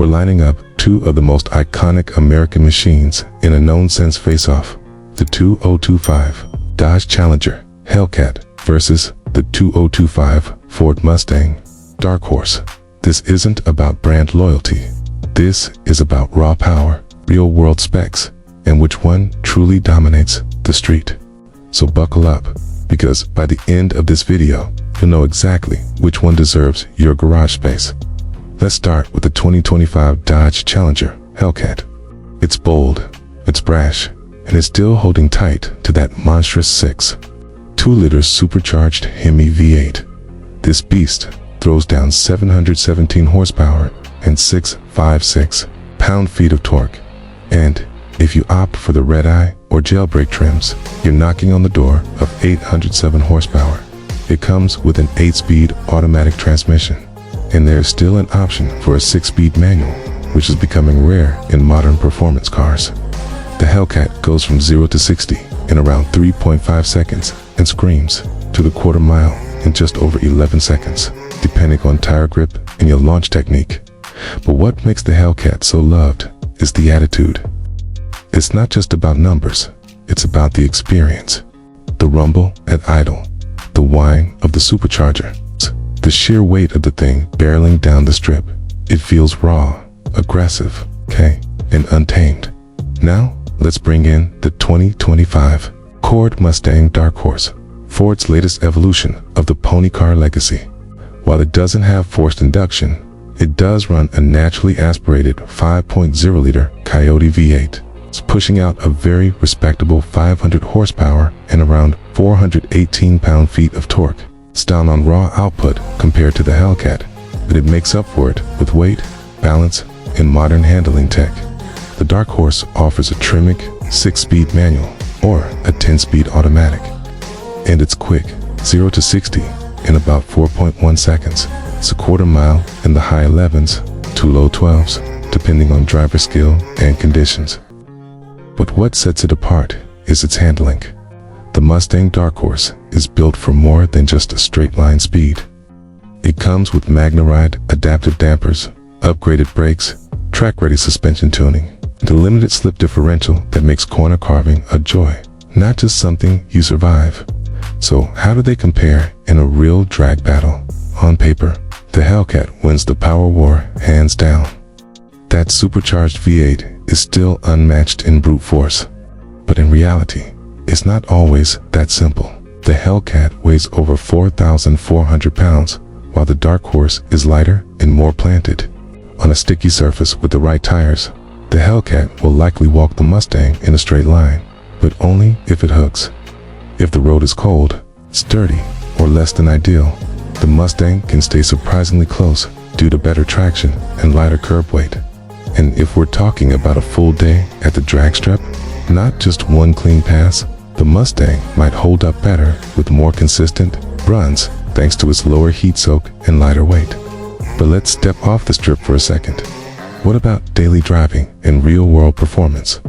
lining up two of the most iconic American machines in a known-sense face-off. The 2025 Dodge Challenger Hellcat versus the 2025 Ford Mustang Dark Horse. This isn't about brand loyalty. This is about raw power, real-world specs, and which one truly dominates the street. So buckle up, because by the end of this video, you'll know exactly which one deserves your garage space. Let's start with the 2025 Dodge Challenger Hellcat. It's bold, it's brash, and it's still holding tight to that monstrous 6.2-liter supercharged Hemi V8. This beast throws down 717 horsepower and 656 pound-feet of torque. And if you opt for the red-eye or jailbreak trims, you're knocking on the door of 807 horsepower. It comes with an 8-speed automatic transmission, and there's still an option for a 6-speed manual, which is becoming rare in modern performance cars. The Hellcat goes from 0 to 60 in around 3.5 seconds and screams to the quarter mile in just over 11 seconds, depending on tire grip and your launch technique. But what makes the Hellcat so loved is the attitude. It's not just about numbers, it's about the experience. The rumble at idle, the whine of the supercharger, the sheer weight of the thing barreling down the strip. It feels raw, aggressive, and untamed. Now, let's bring in the 2025 Ford Mustang Dark Horse, Ford's latest evolution of the pony car legacy. While it doesn't have forced induction, it does run a naturally aspirated 5.0-liter Coyote V8. It's pushing out a very respectable 500 horsepower and around 418 pound-feet of torque. It's down on raw output compared to the Hellcat, but it makes up for it with weight, balance, and modern handling tech. The Dark Horse offers a trimmick 6-speed manual or a 10-speed automatic. And it's quick, 0 to 60 in about 4.1 seconds. It's a quarter mile in the high 11s to low 12s, depending on driver skill and conditions. But what sets it apart is its handling. The Mustang Dark Horse is built for more than just a straight-line speed. It comes with MagnaRide adaptive dampers, upgraded brakes, track-ready suspension tuning, and a limited slip differential that makes corner carving a joy, not just something you survive. So how do they compare in a real drag battle? On paper, the Hellcat wins the power war hands down. That supercharged V8 is still unmatched in brute force. But in reality, it's not always that simple. The Hellcat weighs over 4,400 pounds, while the Dark Horse is lighter and more planted. On a sticky surface with the right tires, the Hellcat will likely walk the Mustang in a straight line, but only if it hooks. If the road is cold, sturdy, or less than ideal, the Mustang can stay surprisingly close due to better traction and lighter curb weight. And if we're talking about a full day at the drag strip, not just one clean pass, the Mustang might hold up better with more consistent runs thanks to its lower heat soak and lighter weight. But let's step off the strip for a second. What about daily driving and real-world performance?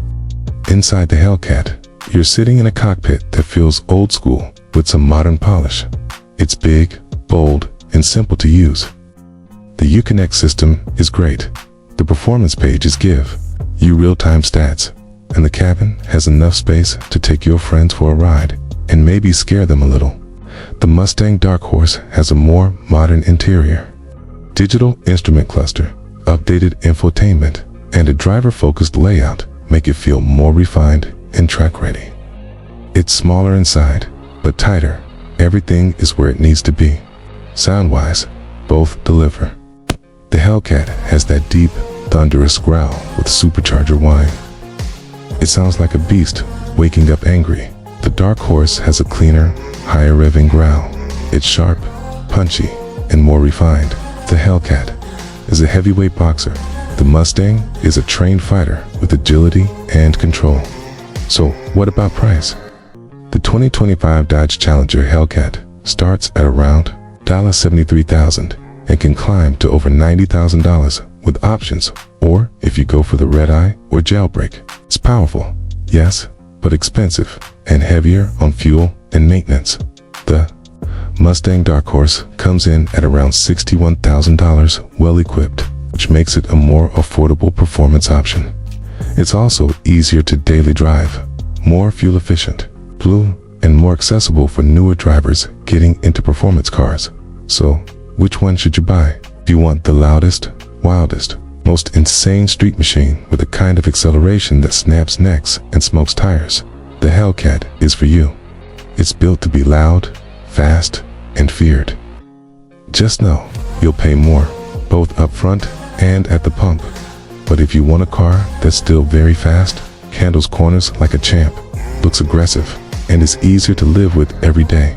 Inside the Hellcat, you're sitting in a cockpit that feels old school with some modern polish. It's big, bold, and simple to use. The Uconnect system is great. The performance pages give you real-time stats, and the cabin has enough space to take your friends for a ride and maybe scare them a little. The Mustang Dark Horse has a more modern interior. Digital instrument cluster, updated infotainment, and a driver-focused layout make it feel more refined and track-ready. It's smaller inside, but tighter. Everything is where it needs to be. Sound-wise, both deliver. The Hellcat has that deep, thunderous growl with supercharger whine. It sounds like a beast waking up angry. The Dark Horse has a cleaner, higher revving growl. It's sharp, punchy, and more refined. The Hellcat is a heavyweight boxer. The Mustang is a trained fighter with agility and control. So what about price? The 2025 Dodge Challenger Hellcat starts at around $73,000 and can climb to over $90,000 with options, or if you go for the red-eye or jailbreak. It's powerful, yes, but expensive and heavier on fuel and maintenance. The Mustang Dark Horse comes in at around $61,000 well equipped. which makes it a more affordable performance option. It's also easier to daily drive, more fuel efficient, blue, and more accessible for newer drivers getting into performance cars. So, which one should you buy? Do you want the loudest, wildest, most insane street machine with the kind of acceleration that snaps necks and smokes tires? The Hellcat is for you. It's built to be loud, fast, and feared. Just know, you'll pay more, both up front and at the pump. But if you want a car that's still very fast, handles corners like a champ, looks aggressive, and is easier to live with every day,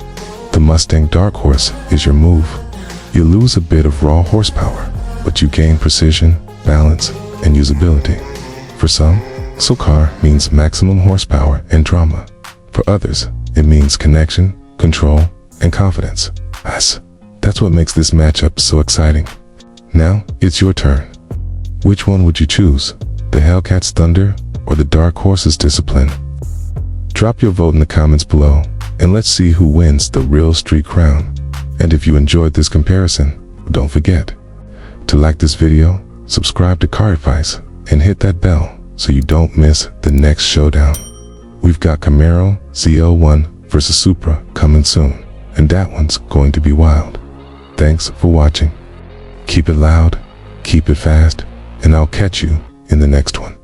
the Mustang Dark Horse is your move. You lose a bit of raw horsepower, but you gain precision, balance, and usability. For some, muscle car means maximum horsepower and drama. For others, it means connection, control, and confidence. That's what makes this matchup so exciting. Now, it's your turn. Which one would you choose? The Hellcat's thunder or the Dark Horse's discipline? Drop your vote in the comments below, and let's see who wins the real street crown. And if you enjoyed this comparison, don't forget to like this video, subscribe to CarAdvice, and hit that bell so you don't miss the next showdown. We've got Camaro ZL1 versus Supra coming soon, and that one's going to be wild. Thanks for watching. Keep it loud, keep it fast, and I'll catch you in the next one.